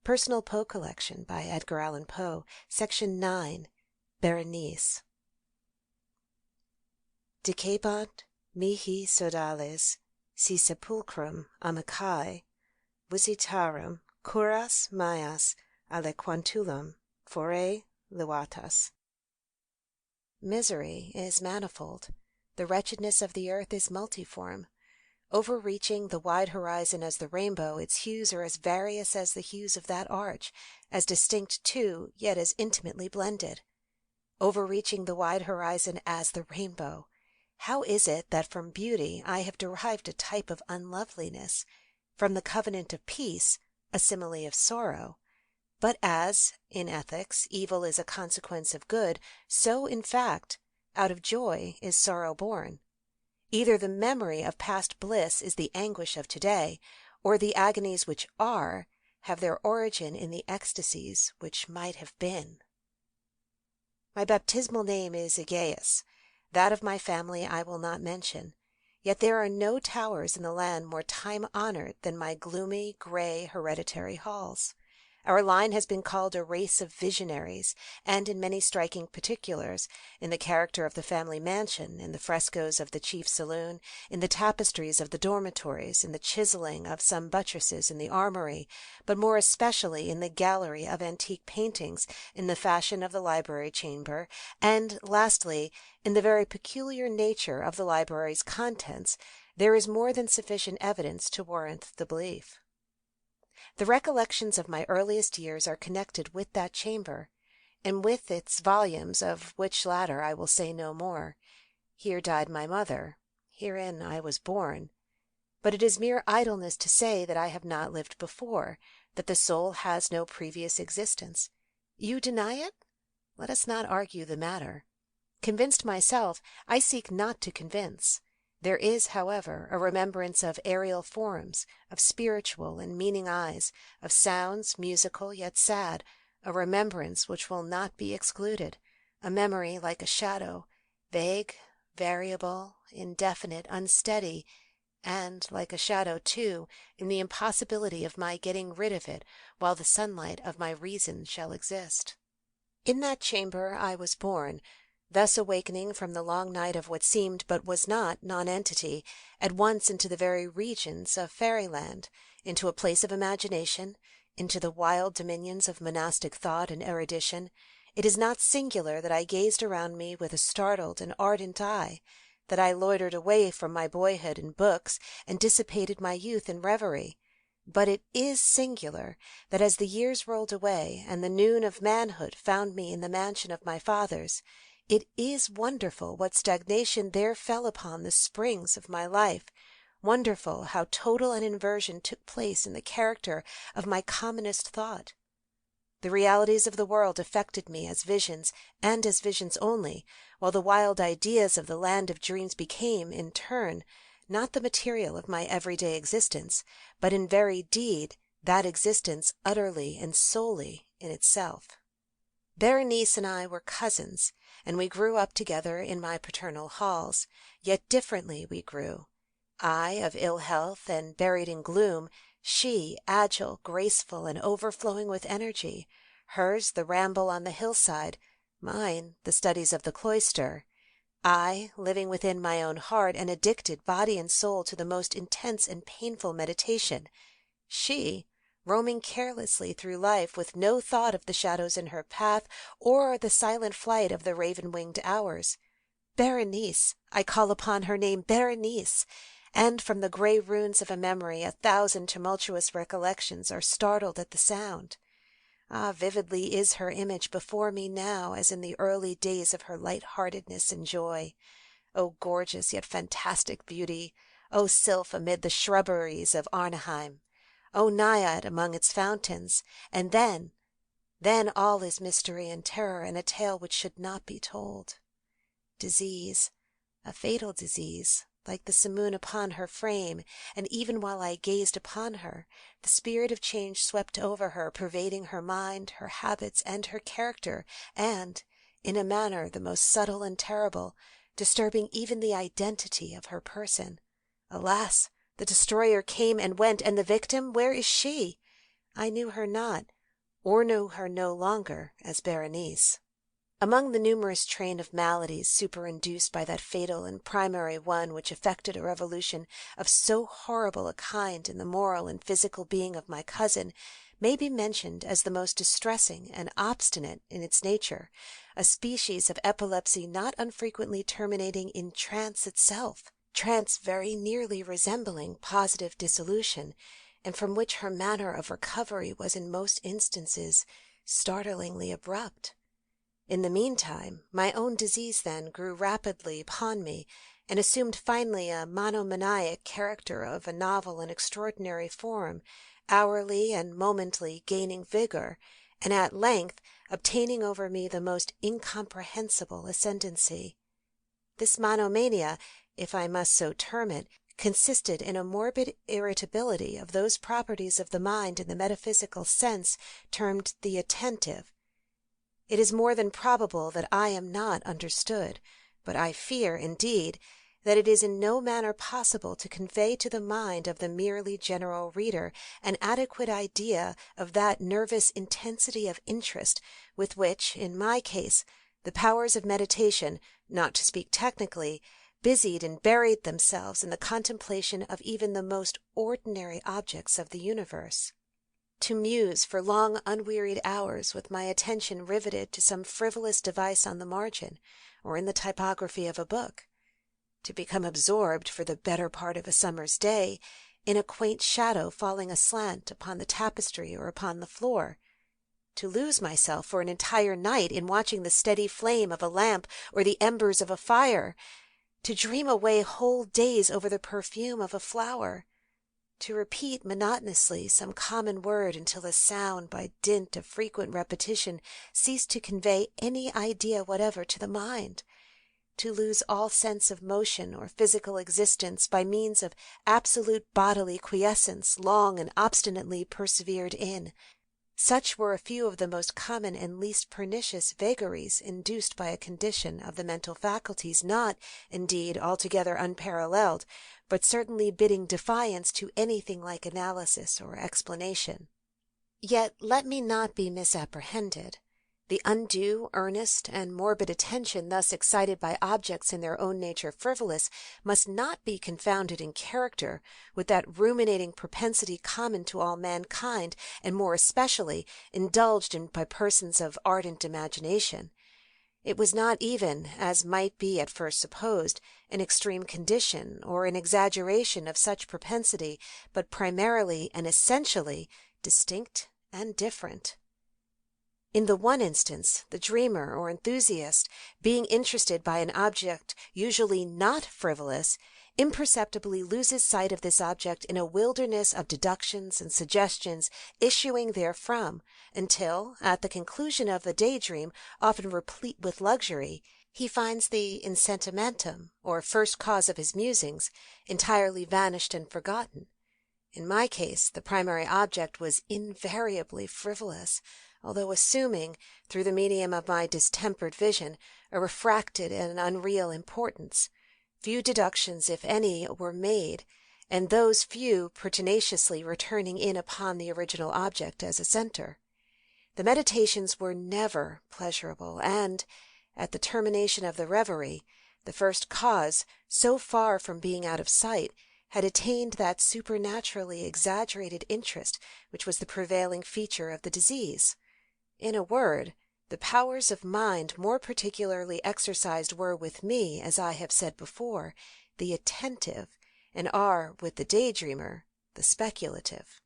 Personal Poe Collection by Edgar Allan Poe, Section 9, Berenice. Dicebant mihi sodales, si sepulchrum amicae, visitarum curas maias aliquantulum fore levatas. Misery is manifold. The wretchedness of the earth is multiform. Overreaching the wide horizon as the rainbow, its hues are as various as the hues of that arch, as distinct too, yet as intimately blended. Overreaching the wide horizon as the rainbow, how is it that from beauty I have derived a type of unloveliness, from the covenant of peace a simile of sorrow? But as, in ethics, evil is a consequence of good, so, in fact, out of joy is sorrow born. Either the memory of past bliss is the anguish of today, or the agonies which are have their origin in the ecstasies which might have been. My baptismal name is Egaeus. That of my family I will not mention. Yet there are no towers in the land more time-honored than my gloomy, gray, hereditary halls. Our line has been called a race of visionaries, and in many striking particulars, in the character of the family mansion, in the frescoes of the chief saloon, in the tapestries of the dormitories, in the chiseling of some buttresses in the armory, but more especially in the gallery of antique paintings, in the fashion of the library chamber, and, lastly, in the very peculiar nature of the library's contents, there is more than sufficient evidence to warrant the belief. The recollections of my earliest years are connected with that chamber, and with its volumes, of which latter I will say no more. Here died my mother, herein I was born. But it is mere idleness to say that I have not lived before, that the soul has no previous existence. You deny it? Let us not argue the matter. Convinced myself, I seek not to convince. There is, however, a remembrance of aerial forms, of spiritual and meaning eyes, of sounds musical yet sad, a remembrance which will not be excluded, a memory like a shadow, vague, variable, indefinite, unsteady, and, like a shadow too, in the impossibility of my getting rid of it while the sunlight of my reason shall exist. In that chamber I was born, thus awakening from the long night of what seemed but was not nonentity, at once into the very regions of fairyland, into a place of imagination, into the wild dominions of monastic thought and erudition. It is not singular that I gazed around me with a startled and ardent eye, that I loitered away from my boyhood in books, and dissipated my youth in reverie. But it is singular that as the years rolled away, and the noon of manhood found me in the mansion of my fathers, it is wonderful what stagnation there fell upon the springs of my life, wonderful how total an inversion took place in the character of my commonest thought. The realities of the world affected me as visions, and as visions only, while the wild ideas of the land of dreams became, in turn, not the material of my everyday existence, but in very deed that existence utterly and solely in itself. Berenice and I were cousins, and we grew up together in my paternal halls, yet differently we grew. I of ill health and buried in gloom, she agile, graceful, and overflowing with energy, hers the ramble on the hillside, mine the studies of the cloister. I, living within my own heart, and addicted body and soul to the most intense and painful meditation. She, roaming carelessly through life with no thought of the shadows in her path or the silent flight of the raven-winged hours. Berenice, I call upon her name, Berenice, and from the grey ruins of a memory 1,000 tumultuous recollections are startled at the sound. Ah, vividly is her image before me now, as in the early days of her light-heartedness and joy. O gorgeous yet fantastic beauty! O sylph amid the shrubberies of Arnheim! O naiad among its fountains! And then all is mystery and terror, and a tale which should not be told. Disease, a fatal disease, like the simoon upon her frame, and even while I gazed upon her, the spirit of change swept over her, pervading her mind, her habits, and her character, and, in a manner the most subtle and terrible, disturbing even the identity of her person. Alas! The destroyer came and went, and the victim, where is she? I knew her not, or know her no longer as Berenice. Among the numerous train of maladies superinduced by that fatal and primary one which effected a revolution of so horrible a kind in the moral and physical being of my cousin, may be mentioned as the most distressing and obstinate in its nature, a species of epilepsy not unfrequently terminating in trance itself, trance very nearly resembling positive dissolution, and from which her manner of recovery was in most instances startlingly abrupt. In the meantime, my own disease then grew rapidly upon me, and assumed finally a monomaniac character of a novel and extraordinary form, hourly and momently gaining vigor, and at length obtaining over me the most incomprehensible ascendancy. This monomania, if I must so term it, consisted in a morbid irritability of those properties of the mind in the metaphysical sense termed the attentive. It is more than probable that I am not understood, but I fear, indeed, that it is in no manner possible to convey to the mind of the merely general reader an adequate idea of that nervous intensity of interest with which, in my case, the powers of meditation, not to speak technically, busied and buried themselves in the contemplation of even the most ordinary objects of the universe. To muse for long unwearied hours with my attention riveted to some frivolous device on the margin, or in the typography of a book, to become absorbed for the better part of a summer's day in a quaint shadow falling aslant upon the tapestry or upon the floor, to lose myself for an entire night in watching the steady flame of a lamp or the embers of a fire, to dream away whole days over the perfume of a flower, to repeat monotonously some common word until a sound by dint of frequent repetition ceased to convey any idea whatever to the mind, to lose all sense of motion or physical existence by means of absolute bodily quiescence long and obstinately persevered in. Such were a few of the most common and least pernicious vagaries induced by a condition of the mental faculties not, indeed, altogether unparalleled, but certainly bidding defiance to anything like analysis or explanation. Yet let me not be misapprehended. The undue, earnest, and morbid attention thus excited by objects in their own nature frivolous must not be confounded in character with that ruminating propensity common to all mankind, and more especially indulged in by persons of ardent imagination. It was not even, as might be at first supposed, an extreme condition or an exaggeration of such propensity, but primarily and essentially distinct and different. In the one instance, the dreamer or enthusiast, being interested by an object usually not frivolous, imperceptibly loses sight of this object in a wilderness of deductions and suggestions issuing therefrom, until, at the conclusion of the day-dream, often replete with luxury, he finds the insentimentum, or first cause of his musings, entirely vanished and forgotten. In my case, the primary object was invariably frivolous, although assuming, through the medium of my distempered vision, a refracted and unreal importance. Few deductions, if any, were made, and those few pertinaciously returning in upon the original object as a centre. The meditations were never pleasurable, and, at the termination of the reverie, the first cause, so far from being out of sight, had attained that supernaturally exaggerated interest which was the prevailing feature of the disease. In a word, the powers of mind more particularly exercised were with me, as I have said before, the attentive, and are, with the day-dreamer, the speculative.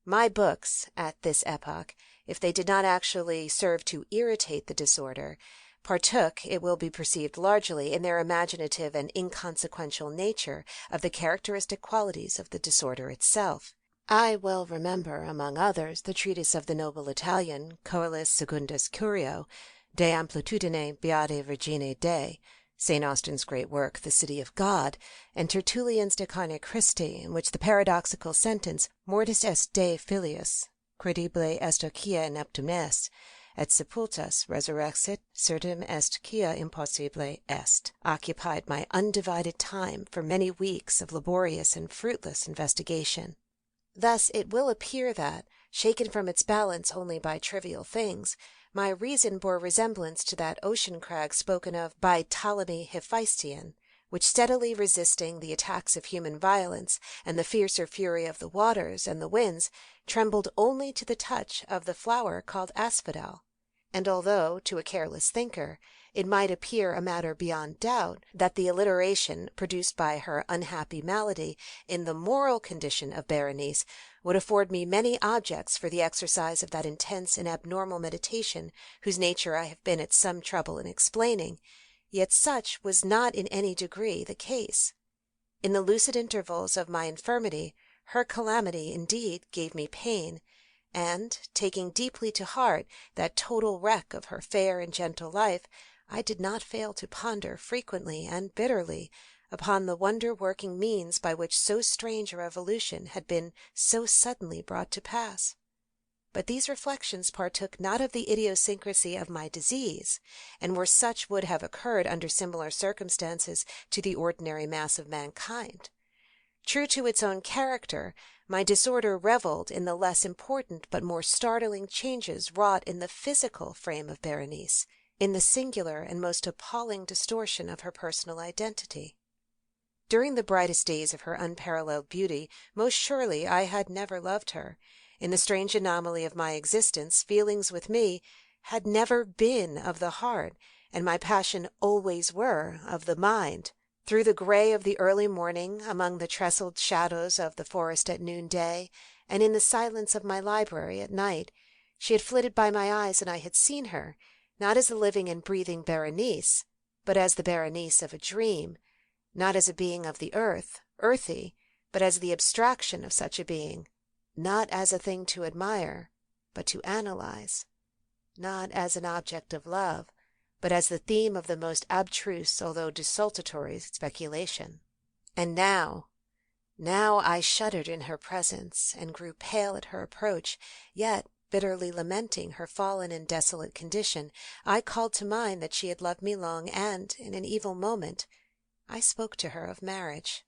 My books, at this epoch, if they did not actually serve to irritate the disorder, partook, it will be perceived largely, in their imaginative and inconsequential nature, of the characteristic qualities of the disorder itself. I well remember, among others, the treatise of the noble Italian, Coelus Secundus Curio, De Amplitudine Beate Virgine Dei, St. Austin's great work, The City of God, and Tertullian's De Carne Christi, in which the paradoxical sentence, Mortis est Dei filius, credibile est quia ineptum est, et sepultus resurrexit, certum est quia impossibile est, occupied my undivided time for many weeks of laborious and fruitless investigation. Thus it will appear that, Shaken from its balance only by trivial things, my reason bore resemblance to that ocean crag spoken of by Ptolemy Hephaestion, which, steadily resisting the attacks of human violence and the fiercer fury of the waters and the winds, trembled only to the touch of the flower called asphodel. And although, to a careless thinker, it might appear a matter beyond doubt that the alliteration produced by her unhappy malady in the moral condition of Berenice would afford me many objects for the exercise of that intense and abnormal meditation whose nature I have been at some trouble in explaining, yet such was not in any degree the case. In the lucid intervals of my infirmity, her calamity indeed gave me pain, and, taking deeply to heart that total wreck of her fair and gentle life, I did not fail to ponder frequently and bitterly upon the wonder-working means by which so strange a revolution had been so suddenly brought to pass. But these reflections partook not of the idiosyncrasy of my disease, and were such would have occurred under similar circumstances to the ordinary mass of mankind. True to its own character, my disorder revelled in the less important but more startling changes wrought in the physical frame of Berenice, in the singular and most appalling distortion of her personal identity. During the brightest days of her unparalleled beauty, most surely I had never loved her. In the strange anomaly of my existence, feelings with me had never been of the heart, and my passion always were of the mind. Through the grey of the early morning, among the trestled shadows of the forest at noonday, and in the silence of my library at night, she had flitted by my eyes, and I had seen her, not as the living and breathing Berenice, but as the Berenice of a dream, not as a being of the earth, earthy, but as the abstraction of such a being, not as a thing to admire, but to analyze, not as an object of love, but as the theme of the most abstruse, although desultory, speculation. And now I shuddered in her presence, and grew pale at her approach, yet, bitterly lamenting her fallen and desolate condition, I called to mind that she had loved me long, and, in an evil moment, I spoke to her of marriage.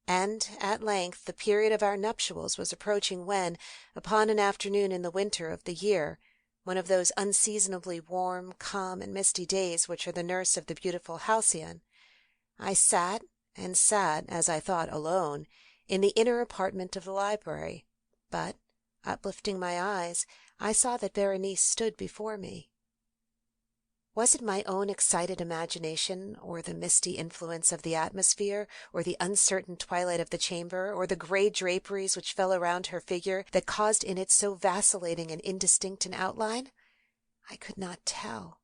And, at length, the period of our nuptials was approaching when, upon an afternoon in the winter of the year, one of those unseasonably warm, calm, and misty days which are the nurse of the beautiful halcyon, I sat, as I thought, alone, in the inner apartment of the library, but, uplifting my eyes, I saw that Berenice stood before me. Was it my own excited imagination, or the misty influence of the atmosphere, or the uncertain twilight of the chamber, or the grey draperies which fell around her figure, that caused in it so vacillating and indistinct an outline? I could not tell.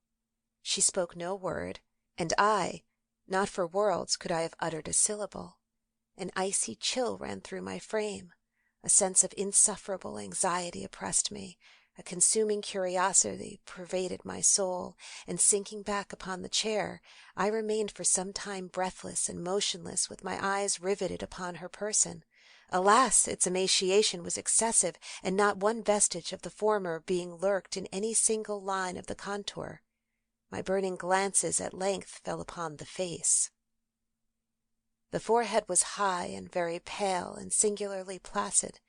She spoke no word, and I, not for worlds could I have uttered a syllable. An icy chill ran through my frame. A sense of insufferable anxiety oppressed me. A consuming curiosity pervaded my soul, and sinking back upon the chair, I remained for some time breathless and motionless, with my eyes riveted upon her person. Alas! its emaciation was excessive, and not one vestige of the former being lurked in any single line of the contour. My burning glances at length fell upon the face. The forehead was high and very pale and singularly placid,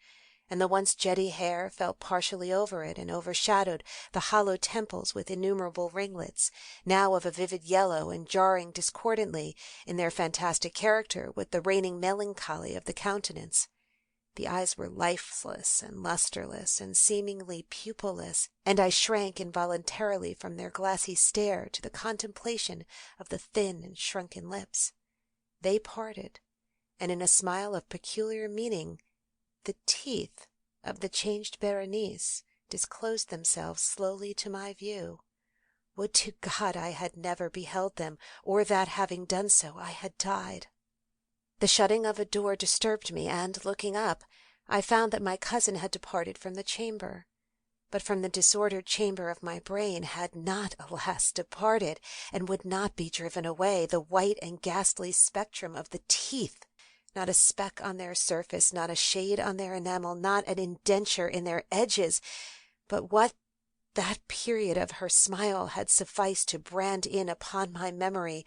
and the once jetty hair fell partially over it and overshadowed the hollow temples with innumerable ringlets, now of a vivid yellow and jarring discordantly in their fantastic character with the reigning melancholy of the countenance. The eyes were lifeless and lustreless and seemingly pupilless, and I shrank involuntarily from their glassy stare to the contemplation of the thin and shrunken lips. They parted, and in a smile of peculiar meaning, the teeth of the changed Berenice disclosed themselves slowly to my view. Would to God I had never beheld them, or that, having done so, I had died. The shutting of a door disturbed me, and, looking up, I found that my cousin had departed from the chamber. But from the disordered chamber of my brain had not, alas, departed, and would not be driven away, the white and ghastly spectrum of the teeth. Not a speck on their surface, not a shade on their enamel, not an indenture in their edges, but what that period of her smile had sufficed to brand in upon my memory,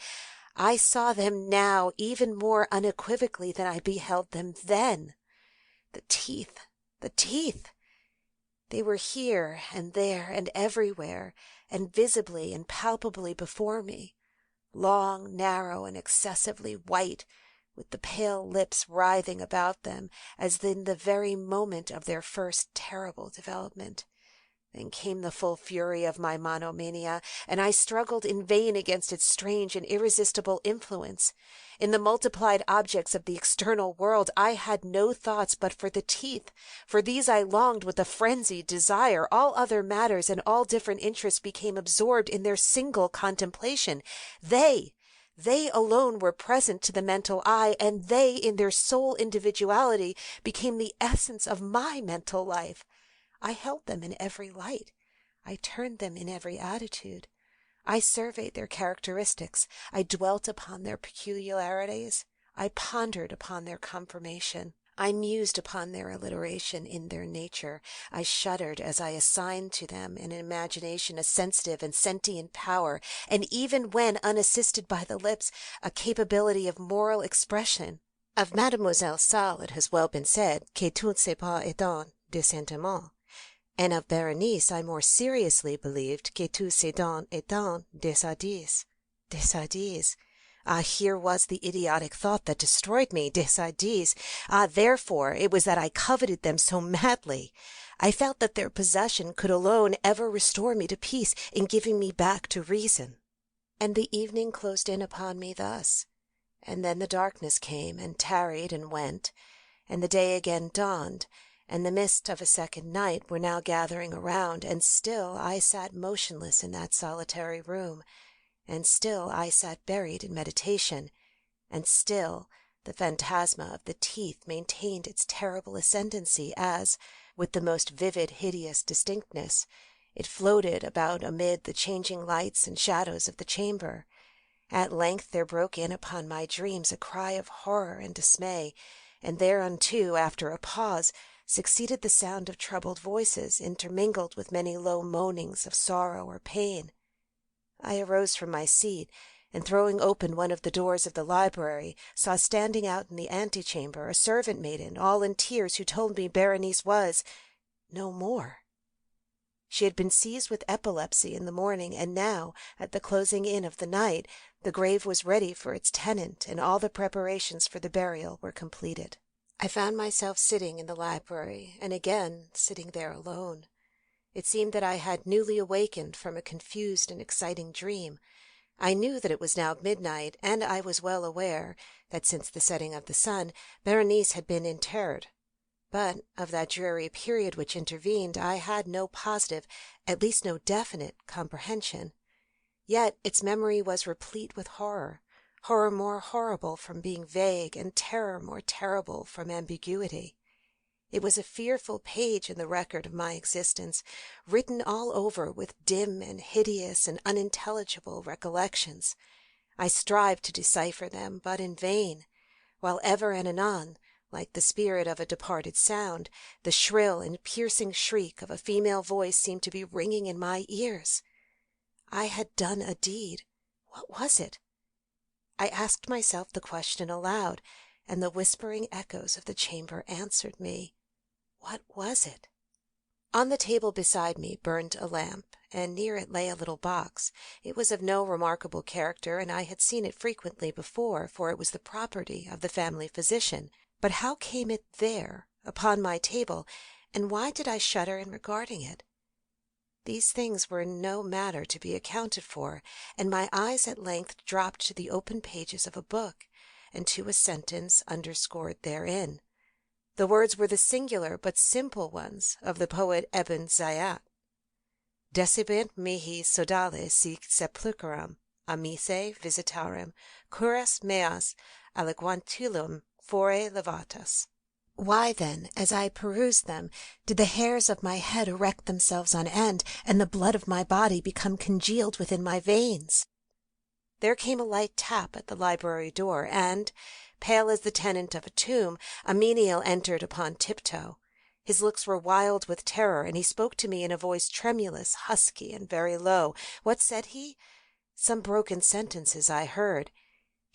I saw them now even more unequivocally than I beheld them then. The teeth! They were here and there and everywhere, and visibly and palpably before me, long, narrow, and excessively white, with the pale lips writhing about them as in the very moment of their first terrible development. Then came the full fury of my monomania, and I struggled in vain against its strange and irresistible influence. In the multiplied objects of the external world I had no thoughts but for the teeth. For these I longed with a frenzied desire. All other matters and all different interests became absorbed in their single contemplation. They alone were present to the mental eye, and they, in their sole individuality, became the essence of my mental life. I held them in every light. I turned them in every attitude. I surveyed their characteristics. I dwelt upon their peculiarities. I pondered upon their conformation. I mused upon their alliteration in their nature. I shuddered as I assigned to them in imagination a sensitive and sentient power, and even when unassisted by the lips, a capability of moral expression. Of Mademoiselle Salle it has well been said que tout se pas étant de sentiment. And of Berenice I more seriously believed que tous ses dons étant des sadies. Des sadies. Ah, here was the idiotic thought that destroyed me, des sadies. Ah, therefore it was that I coveted them so madly. I felt that their possession could alone ever restore me to peace in giving me back to reason. And the evening closed in upon me thus, and then the darkness came and tarried and went, and the day again dawned, and the mist of a second night were now gathering around, and still I sat motionless in that solitary room, and still I sat buried in meditation, and still the phantasma of the teeth maintained its terrible ascendancy as, with the most vivid, hideous distinctness, it floated about amid the changing lights and shadows of the chamber. At length there broke in upon my dreams a cry of horror and dismay, and thereunto, after a pause, succeeded the sound of troubled voices, intermingled with many low moanings of sorrow or pain. I arose from my seat, and throwing open one of the doors of the library, saw standing out in the antechamber a servant maiden, all in tears, who told me Berenice was no more. She had been seized with epilepsy in the morning, and now, at the closing in of the night, the grave was ready for its tenant, and all the preparations for the burial were completed. I found myself sitting in the library, and again sitting there alone. It seemed that I had newly awakened from a confused and exciting dream. I knew that it was now midnight, and I was well aware that since the setting of the sun, Berenice had been interred. But of that dreary period which intervened I had no positive, at least no definite, comprehension. Yet its memory was replete with horror more horrible from being vague, and terror more terrible from ambiguity. It was a fearful page in the record of my existence, written all over with dim and hideous and unintelligible recollections. I strived to decipher them, but in vain, while ever and anon, like the spirit of a departed sound, the shrill and piercing shriek of a female voice seemed to be ringing in my ears. I had done a deed. What was it? I asked myself the question aloud, and the whispering echoes of the chamber answered me. What was it? On the table beside me burned a lamp, and near it lay a little box. It was of no remarkable character, and I had seen it frequently before, for it was the property of the family physician. But how came it there, upon my table, and why did I shudder in regarding it? These things were no matter to be accounted for, and my eyes at length dropped to the open pages of a book, and to a sentence underscored therein. The words were the singular but simple ones of the poet Ibn Zayat. Decebit mihi sodales sic sepulchrum, amice visitarem, curas meas aliquantulum fore levatas. Why, then, as I perused them, did the hairs of my head erect themselves on end, and the blood of my body become congealed within my veins? There came a light tap at the library door, and, pale as the tenant of a tomb, a menial entered upon tiptoe. His looks were wild with terror, and he spoke to me in a voice tremulous, husky, and very low. What said he? Some broken sentences I heard.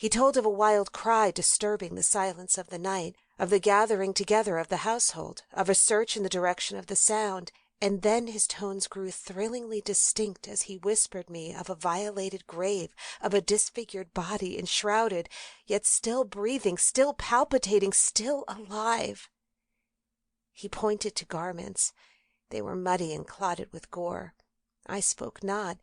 He told of a wild cry disturbing the silence of the night, of the gathering together of the household, of a search in the direction of the sound, And then his tones grew thrillingly distinct as he whispered me of a violated grave, of a disfigured body, enshrouded, yet still breathing, still palpitating, still alive. He pointed to garments. They were muddy and clotted with gore. I spoke not,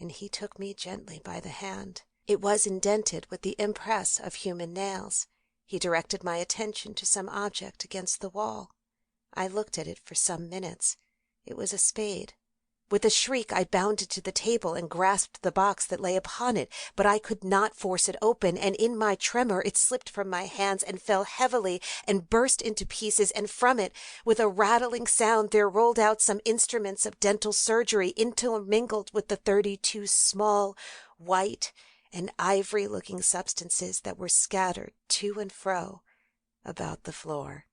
and he took me gently by the hand. It was indented with the impress of human nails. He directed my attention to some object against the wall. I looked at it for some minutes. It was a spade. With a shriek I bounded to the table and grasped the box that lay upon it, but I could not force it open, and in my tremor it slipped from my hands and fell heavily and burst into pieces, and from it, with a rattling sound, there rolled out some instruments of dental surgery intermingled with the 32 small, white, and ivory-looking substances that were scattered to and fro about the floor.